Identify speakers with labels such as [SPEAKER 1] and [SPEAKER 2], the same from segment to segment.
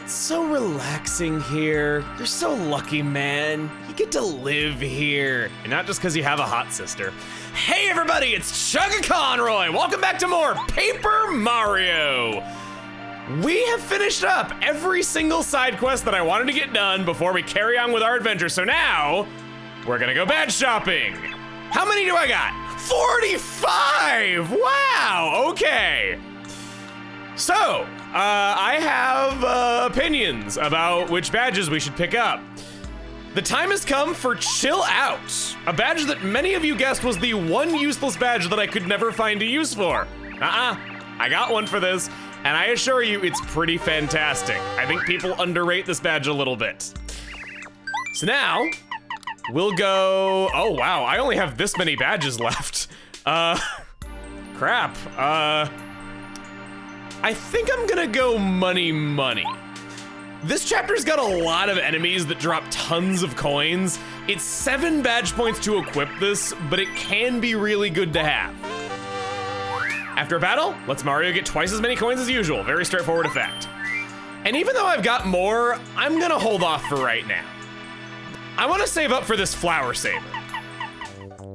[SPEAKER 1] It's so relaxing here. You're so lucky, man. You get to live here. And not just because you have a hot sister. Hey everybody, it's Chugga Conroy. Welcome back to more Paper Mario. We have finished up every single side quest that I wanted to get done before we carry on with our adventure. So now, we're gonna go badge shopping. How many do I got? 45! Wow, okay. So, I have opinions about which badges we should pick up. The time has come for Chill Out, a badge that many of you guessed was the one useless badge that I could never find a use for. I got one for this, and I assure you it's pretty fantastic. I think people underrate this badge a little bit. So now, we'll go, oh wow, I only have this many badges left. Crap, I think I'm gonna go money. This chapter's got a lot of enemies that drop tons of coins. It's 7 badge points to equip this, but it can be really good to have. After a battle, lets Mario get twice as many coins as usual. Very straightforward effect. And even though I've got more, I'm gonna hold off for right now. I wanna save up for this flower saver.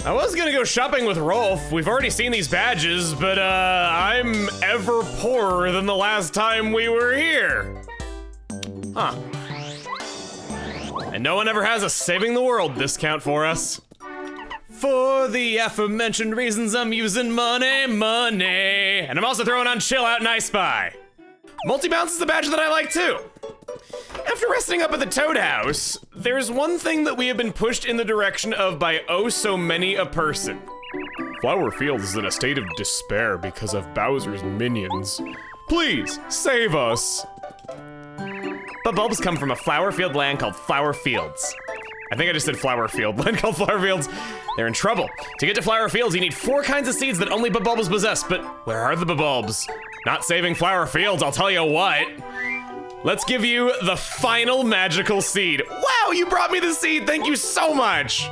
[SPEAKER 1] I was gonna go shopping with Rolf. We've already seen these badges, but I'm ever poorer than the last time we were here. Huh. And no one ever has a saving the world discount for us. For the aforementioned reasons, I'm using money. And I'm also throwing on Chill Out and I Spy. Multi-bounce is the badge that I like too. After resting up at the Toad House, there's one thing that we have been pushed in the direction of by oh so many a person. Flower Fields is in a state of despair because of Bowser's minions. Please, save us. But bulbs come from a flower field land called Flower Fields. I think I just said flower field, land called Flower Fields. They're in trouble. To get to Flower Fields, you need 4 kinds of seeds that only bulbs possess, but where are the bulbs? Not saving Flower Fields, I'll tell you what. Let's give you the final magical seed. Wow, you brought me the seed, thank you so much.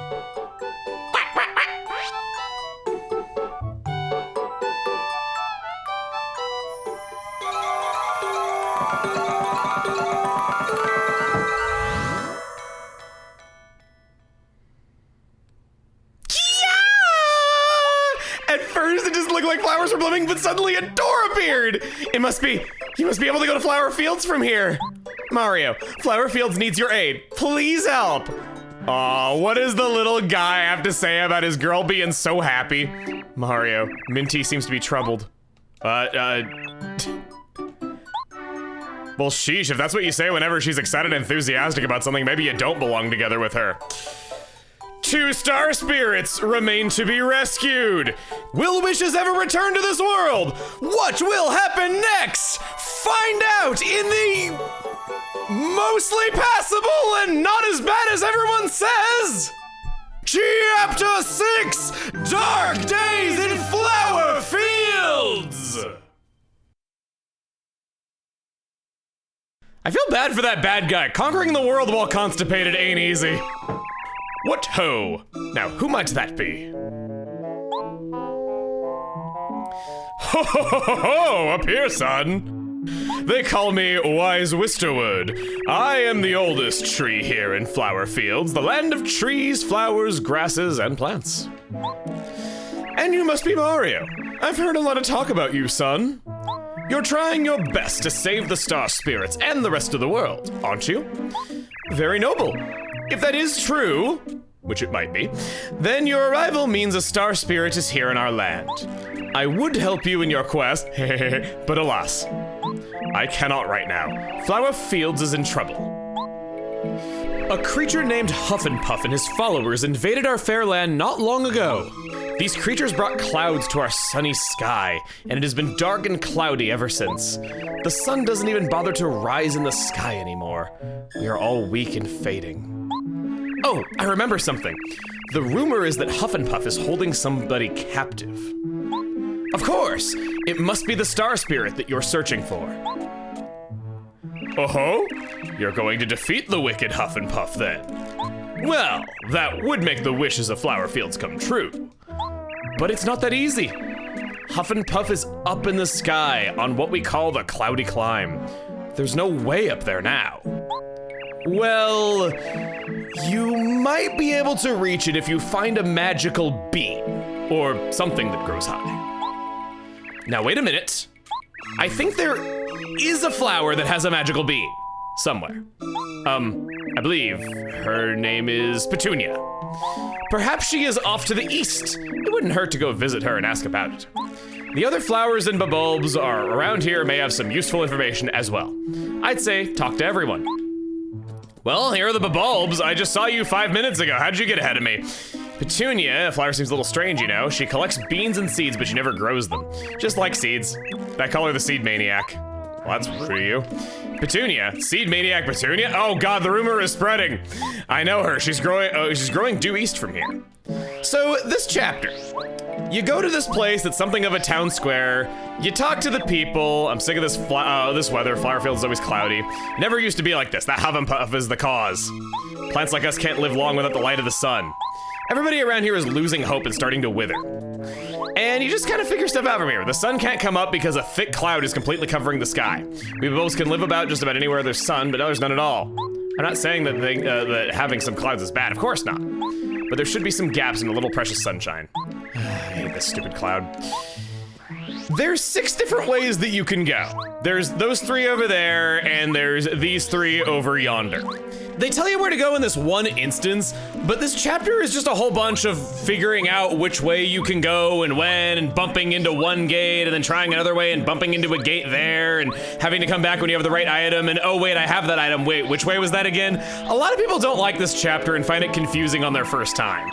[SPEAKER 1] At first, it just looked like flowers were blooming, but suddenly a door appeared. You must be able to go to Flower Fields from here. Mario, Flower Fields needs your aid. Please help. Aw, what does the little guy have to say about his girl being so happy? Mario, Minty seems to be troubled. Well, sheesh, if that's what you say whenever she's excited and enthusiastic about something, maybe you don't belong together with her. 2 star spirits remain to be rescued. Will wishes ever return to this world? What will happen next? Find out in the mostly passable and not as bad as everyone says. Chapter 6, Dark Days in Flower Fields. I feel bad for that bad guy. Conquering the world while constipated ain't easy. What ho? Now, who might that be? Ho ho ho ho ho! Up here, son! They call me Wise Wisterwood. I am the oldest tree here in Flower Fields, the land of trees, flowers, grasses, and plants. And you must be Mario. I've heard a lot of talk about you, son. You're trying your best to save the star spirits and the rest of the world, aren't you? Very noble. If that is true, which it might be, then your arrival means a star spirit is here in our land. I would help you in your quest, but alas, I cannot right now. Flower Fields is in trouble. A creature named Hufflepuff and his followers invaded our fair land not long ago. These creatures brought clouds to our sunny sky, and it has been dark and cloudy ever since. The sun doesn't even bother to rise in the sky anymore. We are all weak and fading. Oh, I remember something. The rumor is that Hufflepuff is holding somebody captive. Of course, it must be the star spirit that you're searching for. Oh-ho? You're going to defeat the wicked Hufflepuff then? Well, that would make the wishes of Flower Fields come true. But it's not that easy. Hufflepuff is up in the sky on what we call the cloudy climb. There's no way up there now. Well, you might be able to reach it if you find a magical bean, or something that grows high. Now wait a minute. I think there is a flower that has a magical bean, somewhere. I believe her name is Petunia. Perhaps she is off to the east. It wouldn't hurt to go visit her and ask about it. The other flowers and bulbs are around here may have some useful information as well. I'd say talk to everyone. Well, here are the bulbs. I just saw you 5 minutes ago. How'd you get ahead of me? Petunia, a flower seems a little strange, you know. She collects beans and seeds, but she never grows them. Just like seeds. I call her the seed maniac. Well, that's for you. Petunia, seed maniac Petunia? Oh God, the rumor is spreading. I know her, she's growing due east from here. So this chapter, you go to this place that's something of a town square, you talk to the people. I'm sick of this this weather, Flowerfield is always cloudy. Never used to be like this, that huff and puff is the cause. Plants like us can't live long without the light of the sun. Everybody around here is losing hope and starting to wither. And you just kind of figure stuff out from here. The sun can't come up because a thick cloud is completely covering the sky. We both can live about just about anywhere there's sun, but no, there's none at all. I'm not saying that, that having some clouds is bad, of course not. But there should be some gaps in a little precious sunshine. I hate this stupid cloud. There's 6 different ways that you can go. There's those 3 over there, and there's these 3 over yonder. They tell you where to go in this one instance, but this chapter is just a whole bunch of figuring out which way you can go and when, and bumping into one gate and then trying another way and bumping into a gate there and having to come back when you have the right item and oh wait, I have that item, wait, which way was that again? A lot of people don't like this chapter and find it confusing on their first time.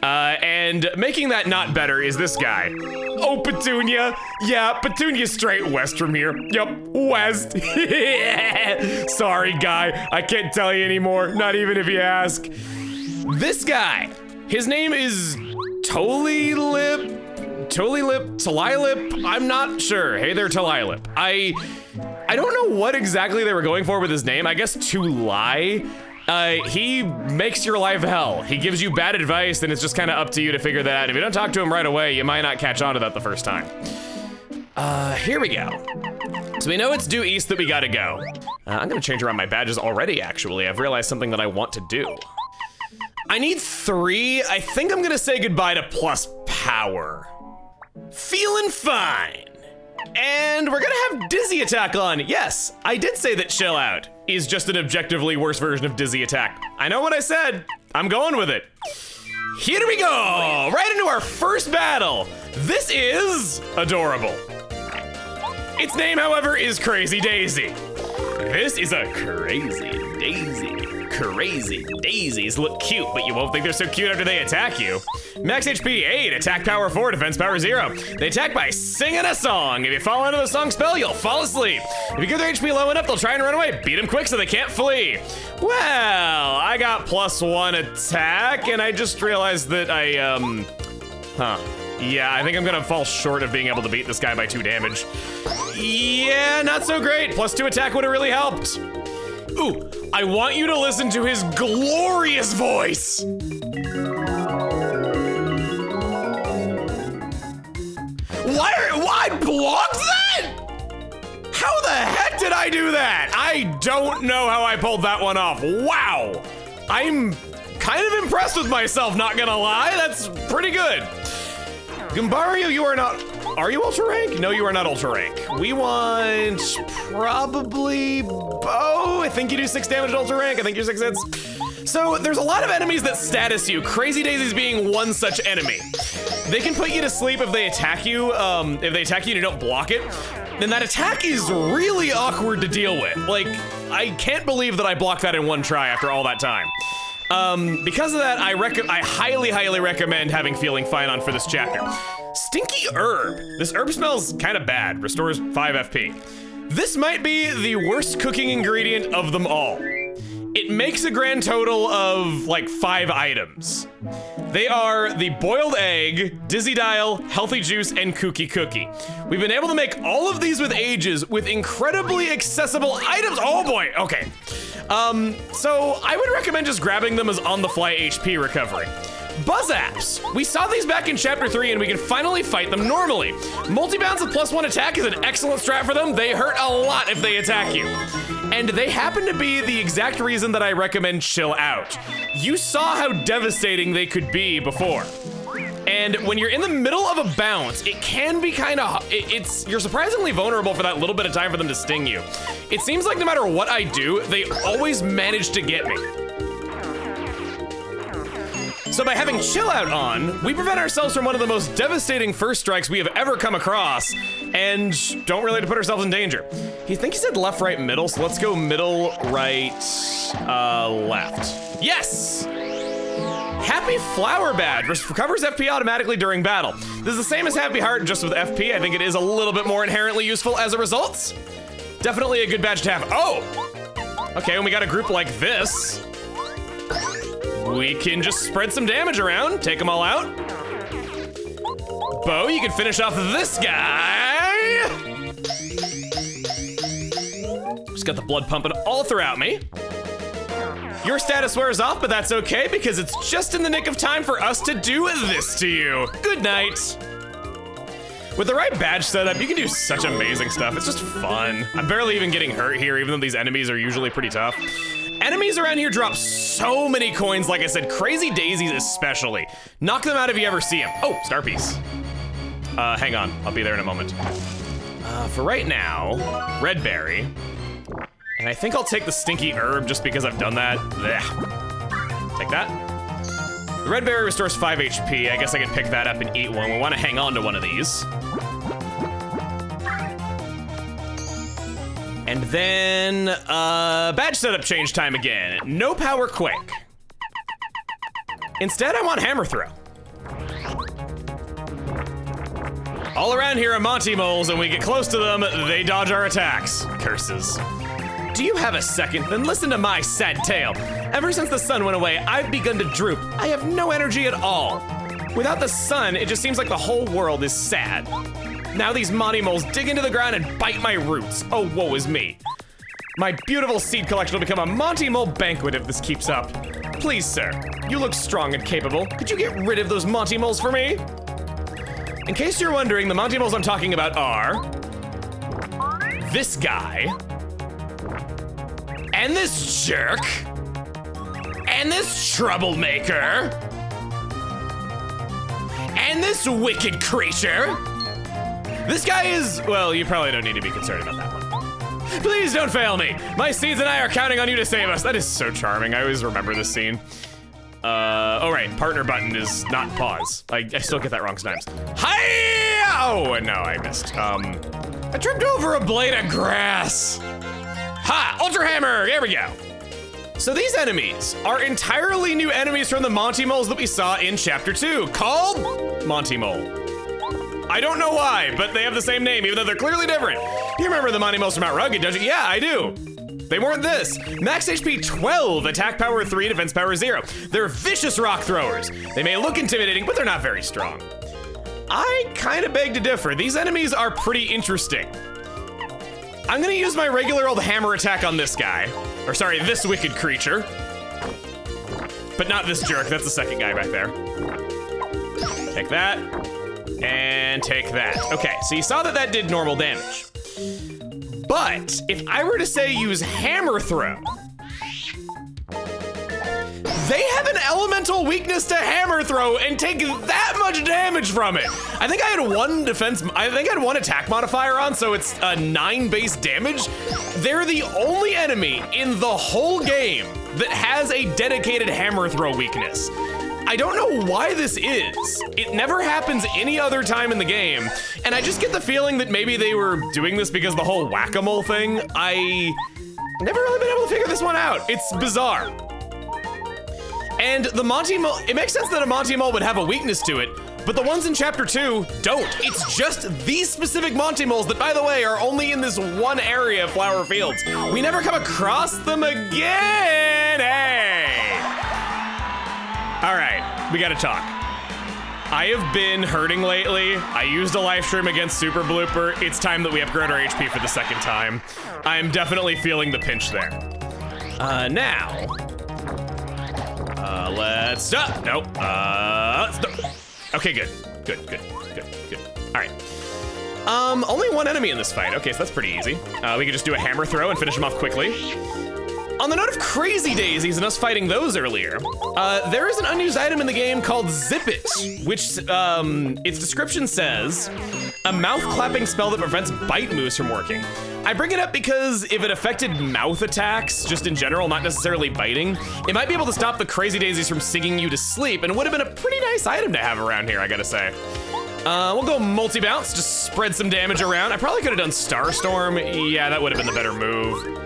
[SPEAKER 1] And making that not better is this guy. Oh, Petunia. Yeah, Petunia's straight west from here. Yup, west. Sorry, guy. I can't tell you anymore, not even if you ask. This guy, his name is Tolilip, I'm not sure. Hey there, Tolilip. I don't know what exactly they were going for with his name. I guess to lie. He makes your life hell. He gives you bad advice, and it's just kind of up to you to figure that out. If you don't talk to him right away, you might not catch on to that the first time. Here we go. So we know it's due east that we gotta go. I'm gonna change around my badges already, actually. I've realized something that I want to do. I need 3. I think I'm gonna say goodbye to plus power. Feeling fine. And we're gonna have Dizzy Attack on. Yes, I did say that Chill Out is just an objectively worse version of Dizzy Attack. I know what I said. I'm going with it. Here we go, right into our first battle. This is adorable. Its name, however, is Crazy Daisy. This is a Crazy Daisy. Crazy Daisies look cute, but you won't think they're so cute after they attack you. Max HP 8, attack power 4, defense power 0. They attack by singing a song. If you fall into the song spell, you'll fall asleep. If you get their HP low enough, they'll try and run away. Beat them quick so they can't flee. Well, I got +1 attack, and I just realized that yeah, I think I'm gonna fall short of being able to beat this guy by 2 damage. Yeah, not so great. +2 attack would've really helped. Ooh, I want you to listen to his glorious voice. Why blocked that? How the heck did I do that? I don't know how I pulled that one off. Wow, I'm kind of impressed with myself, not gonna lie. That's pretty good. Gumbario, you are not, are you ultra rank? No, you are not ultra rank. We want probably Bo. I think you do 6 damage at ultra rank. I think you're 6 hits. So there's a lot of enemies that status you, Crazy Daisies being one such enemy. They can put you to sleep if they attack you. If they attack you and you don't block it, then that attack is really awkward to deal with. Like, I can't believe that I blocked that in 1 try after all that time. Because of that, I highly recommend having Feeling Fine on for this chapter. Stinky Herb. This herb smells kind of bad. Restores 5 FP. This might be the worst cooking ingredient of them all. It makes a grand total of like 5 items. They are the boiled egg, Dizzy Dial, Healthy Juice, and Kooky Cookie. We've been able to make all of these with ages with incredibly accessible items. Oh boy, okay. So I would recommend just grabbing them as on-the-fly HP recovery. Buzz Apps. We saw these back in chapter 3 and we can finally fight them normally. Multi-bounce with +1 attack is an excellent strat for them. They hurt a lot if they attack you. And they happen to be the exact reason that I recommend Chill Out. You saw how devastating they could be before. And when you're in the middle of a bounce, it can be kind of, you're surprisingly vulnerable for that little bit of time for them to sting you. It seems like no matter what I do, they always manage to get me. So by having Chill Out on, we prevent ourselves from one of the most devastating first strikes we have ever come across, and don't really put ourselves in danger. I think he said left, right, middle, so let's go middle, right, left. Yes! Happy Flower Badge recovers FP automatically during battle. This is the same as Happy Heart, just with FP. I think it is a little bit more inherently useful as a result. Definitely a good badge to have. Oh! Okay, when we got a group like this, we can just spread some damage around, take them all out. Bo, you can finish off this guy. Just got the blood pumping all throughout me. Your status wears off, but that's okay because it's just in the nick of time for us to do this to you. Good night. With the right badge setup, you can do such amazing stuff. It's just fun. I'm barely even getting hurt here, even though these enemies are usually pretty tough. Enemies around here drop so many coins, like I said, Crazy Daisies especially. Knock them out if you ever see them. Oh, star piece. Hang on, I'll be there in a moment. For right now, Red Berry. And I think I'll take the Stinky Herb just because I've done that. Blech. Take that. The Red Berry restores 5 HP. I guess I can pick that up and eat one. We want to hang on to one of these. And then, badge setup change time again. No power quick. Instead, I want Hammer Throw. All around here are Monty Moles, and when we get close to them, they dodge our attacks. Curses. Do you have a second? Then listen to my sad tale. Ever since the sun went away, I've begun to droop. I have no energy at all. Without the sun, it just seems like the whole world is sad. Now these Monty Moles dig into the ground and bite my roots. Oh, woe is me. My beautiful seed collection will become a Monty Mole banquet if this keeps up. Please, sir, you look strong and capable. Could you get rid of those Monty Moles for me? In case you're wondering, the Monty Moles I'm talking about are this guy, and this jerk, and this troublemaker, and this wicked creature. This guy is, well, you probably don't need to be concerned about that one. Please don't fail me. My seeds and I are counting on you to save us. That is so charming. I always remember this scene. Oh right, partner button is not pause. I still get that wrong sometimes. Hi! Oh, no, I missed. I tripped over a blade of grass. Ha! Ultra Hammer! There we go. So these enemies are entirely new enemies from the Monty Moles that we saw in Chapter 2, called Monty Mole. I don't know why, but they have the same name, even though they're clearly different. You remember the Monty Moles from Mount Rugged, don't you? Yeah, I do. They weren't this. Max HP 12, attack power 3, defense power 0. They're vicious rock throwers. They may look intimidating, but they're not very strong. I kind of beg to differ. These enemies are pretty interesting. I'm gonna use my regular old hammer attack on this guy. Or sorry, this wicked creature. But not this jerk, that's the second guy back there. Take that, and take that. Okay, so you saw that that did normal damage. But if I were to say use hammer throw, they have an elemental weakness to hammer throw and take that much damage from it. I think I had one one attack modifier on, so it's a 9 base damage. They're the only enemy in the whole game that has a dedicated hammer throw weakness. I don't know why this is. It never happens any other time in the game, and I just get the feeling that maybe they were doing this because of the whole whack-a-mole thing. I never really been able to figure this one out. It's bizarre. And the Monty Mole, it makes sense that a Monty Mole would have a weakness to it, but the ones in Chapter 2 don't. It's just these specific Monty Moles that, by the way, are only in this one area of Flower Fields. We never come across them again. Hey! All right, we gotta talk. I have been hurting lately. I used a live stream against Super Blooper. It's time that we upgrade our HP for the second time. I am definitely feeling the pinch there. Now, let's stop. Nope. Stop. Okay, good. All right. Only one enemy in this fight. Okay, so that's pretty easy. We can just do a hammer throw and finish him off quickly. On the note of crazy daisies and us fighting those earlier, there is an unused item in the game called Zip It, which its description says, a mouth clapping spell that prevents bite moves from working. I bring it up because if it affected mouth attacks, just in general, not necessarily biting, it might be able to stop the crazy daisies from singing you to sleep, and would have been a pretty nice item to have around here, I gotta say. We'll go multi-bounce, just spread some damage around. I probably could have done Starstorm. Yeah, that would have been the better move.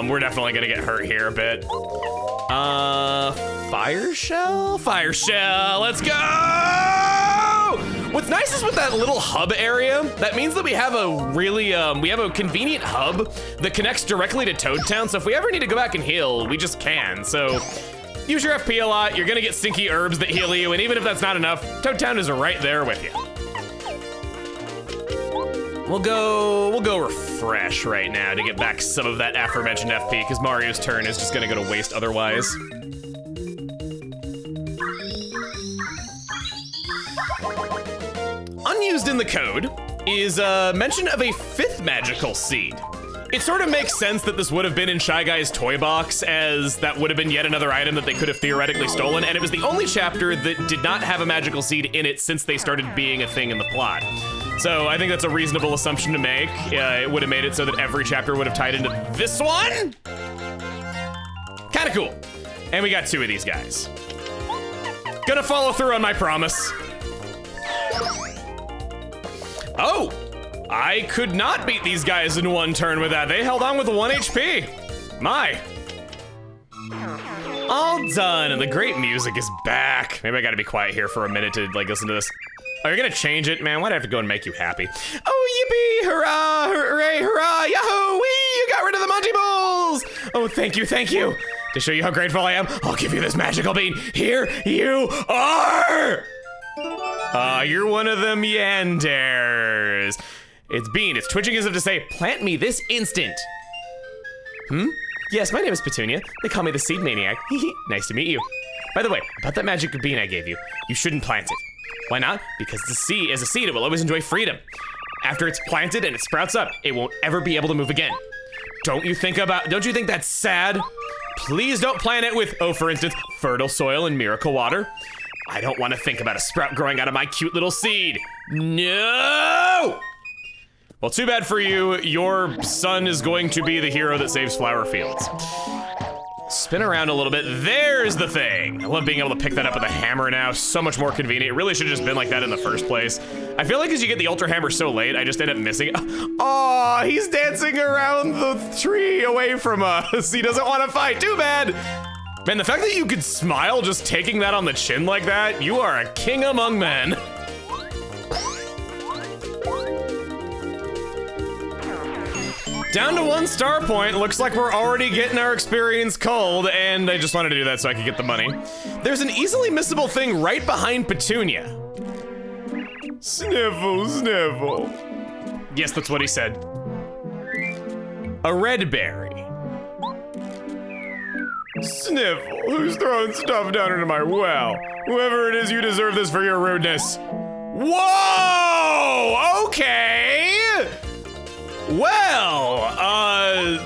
[SPEAKER 1] We're definitely gonna get hurt here a bit. Fire Shell? Fire Shell, let's go! What's nice is with that little hub area, that means that we have a really, we have a convenient hub that connects directly to Toad Town, so if we ever need to go back and heal, we just can. So use your FP a lot, you're gonna get stinky herbs that heal you, and even if that's not enough, Toad Town is right there with you. We'll go refresh right now to get back some of that aforementioned FP, because Mario's turn is just gonna go to waste otherwise. Unused in the code is mention of a 5th magical seed. It sort of makes sense that this would have been in Shy Guy's toy box, as that would have been yet another item that they could have theoretically stolen, and it was the only chapter that did not have a magical seed in it since they started being a thing in the plot. So I think that's a reasonable assumption to make. It would have made it so that every chapter would have tied into this one. Kinda cool. And we got 2 of these guys. Gonna follow through on my promise. Oh, I could not beat these guys in one turn with that. They held on with 1 HP. My. All done, and the great music is back. Maybe I gotta be quiet here for a minute to like listen to this. Oh, you're gonna change it? Man, why'd I have to go and make you happy? Oh, yippee, hurrah, hooray, hurrah, yahoo, wee, you got rid of the Monty Moles. Oh, thank you, thank you. To show you how grateful I am, I'll give you this magical bean. Here you are. You're one of them yanders. It's Bean, it's twitching as if to say, plant me this instant. Yes, my name is Petunia. They call me the Seed Maniac. Nice to meet you. By the way, about that magic bean I gave you, you shouldn't plant it. Why not? Because the seed, as a seed, it will always enjoy freedom. After it's planted and it sprouts up, it won't ever be able to move again. Don't you think that's sad? Please don't plant it with, oh, for instance, fertile soil and miracle water. I don't want to think about a sprout growing out of my cute little seed. No! Well, too bad for you. Your son is going to be the hero that saves flower fields. Spin around a little bit. There's the thing. I love being able to pick that up with a hammer now. So much more convenient. It really should have just been like that in the first place. I feel like as you get the Ultra Hammer so late, I just end up missing it. Oh, he's dancing around the tree away from us. He doesn't want to fight. Too bad. Man, the fact that you could smile just taking that on the chin like that, you are a king among men. Down to 1 star point. Looks like we're already getting our experience cold, and I just wanted to do that so I could get the money. There's an easily missable thing right behind Petunia. Sniffle, sniffle. Yes, that's what he said. A red berry. Sniffle, who's throwing stuff down into my well? Whoever it is, you deserve this for your rudeness. Whoa, okay. Well, I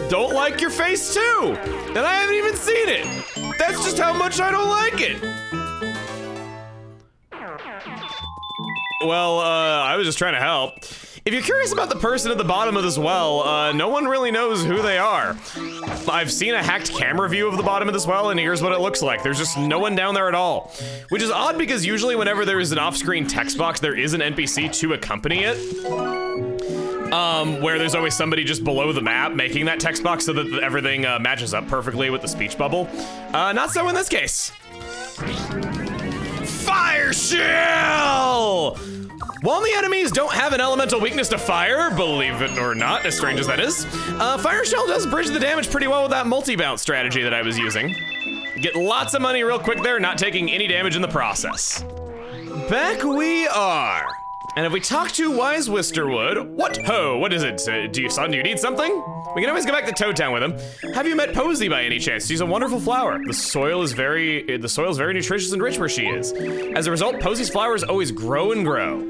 [SPEAKER 1] don't like your face too, and I haven't even seen it. That's just how much I don't like it. Well, I was just trying to help. If you're curious about the person at the bottom of this well, no one really knows who they are. I've seen a hacked camera view of the bottom of this well, and here's what it looks like. There's just no one down there at all. Which is odd because usually whenever there is an off-screen text box, there is an NPC to accompany it. Where there's always somebody just below the map making that text box so that everything matches up perfectly with the speech bubble. Not so in this case. Fire Shell! While the enemies don't have an elemental weakness to fire, believe it or not, as strange as that is, Fire Shell does bridge the damage pretty well with that multi-bounce strategy that I was using. Get lots of money real quick there, not taking any damage in the process. Back we are. And if we talk to Wise Wisterwood, what is it? Do you need something? We can always go back to Toad Town with him. Have you met Posy by any chance? She's a wonderful flower. The soil is very nutritious and rich where she is. As a result, Posy's flowers always grow and grow.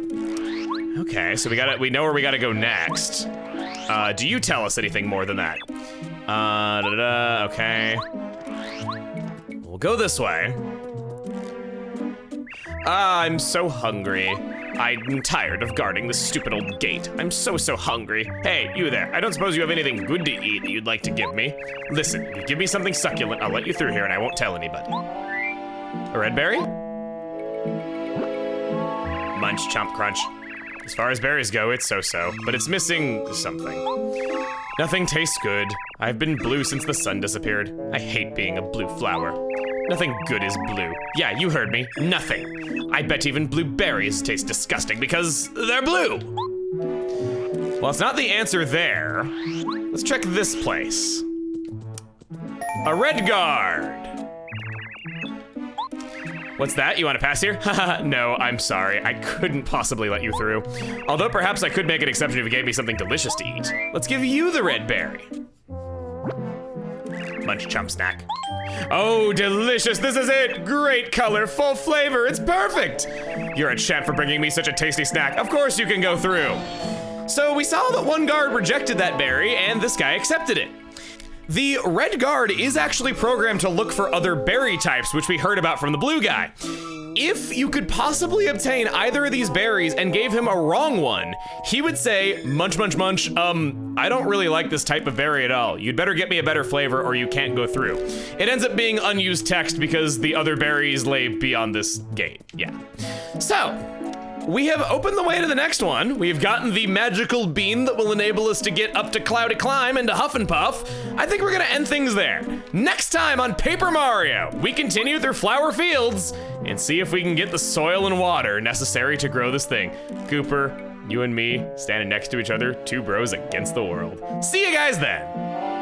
[SPEAKER 1] Okay, so we know where we gotta go next. Do you tell us anything more than that? Okay. We'll go this way. I'm so hungry. I'm tired of guarding this stupid old gate. I'm so hungry. Hey, you there. I don't suppose you have anything good to eat that you'd like to give me? Listen, if you give me something succulent, I'll let you through here and I won't tell anybody. A red berry? Munch, chomp, crunch. As far as berries go, it's so-so, but it's missing something. Nothing tastes good. I've been blue since the sun disappeared. I hate being a blue flower. Nothing good is blue. Yeah, you heard me. Nothing. I bet even blueberries taste disgusting because they're blue. Well, it's not the answer there. Let's check this place. A red guard. What's that? You want to pass here? Haha, no, I'm sorry. I couldn't possibly let you through. Although perhaps I could make an exception if you gave me something delicious to eat. Let's give you the red berry. Munch, chump, snack. Oh, delicious, this is it! Great color, full flavor, it's perfect! You're a champ for bringing me such a tasty snack. Of course you can go through. So we saw that one guard rejected that berry and this guy accepted it. The red guard is actually programmed to look for other berry types, which we heard about from the blue guy. If you could possibly obtain either of these berries and gave him a wrong one, he would say, munch, munch, munch, I don't really like this type of berry at all. You'd better get me a better flavor or you can't go through. It ends up being unused text because the other berries lay beyond this gate, yeah. So, we have opened the way to the next one. We've gotten the magical bean that will enable us to get up to Cloudy Climb and to Huff and Puff. I think we're gonna end things there. Next time on Paper Mario, we continue through Flower Fields and see if we can get the soil and water necessary to grow this thing. Cooper, you and me, standing next to each other, two bros against the world. See you guys then.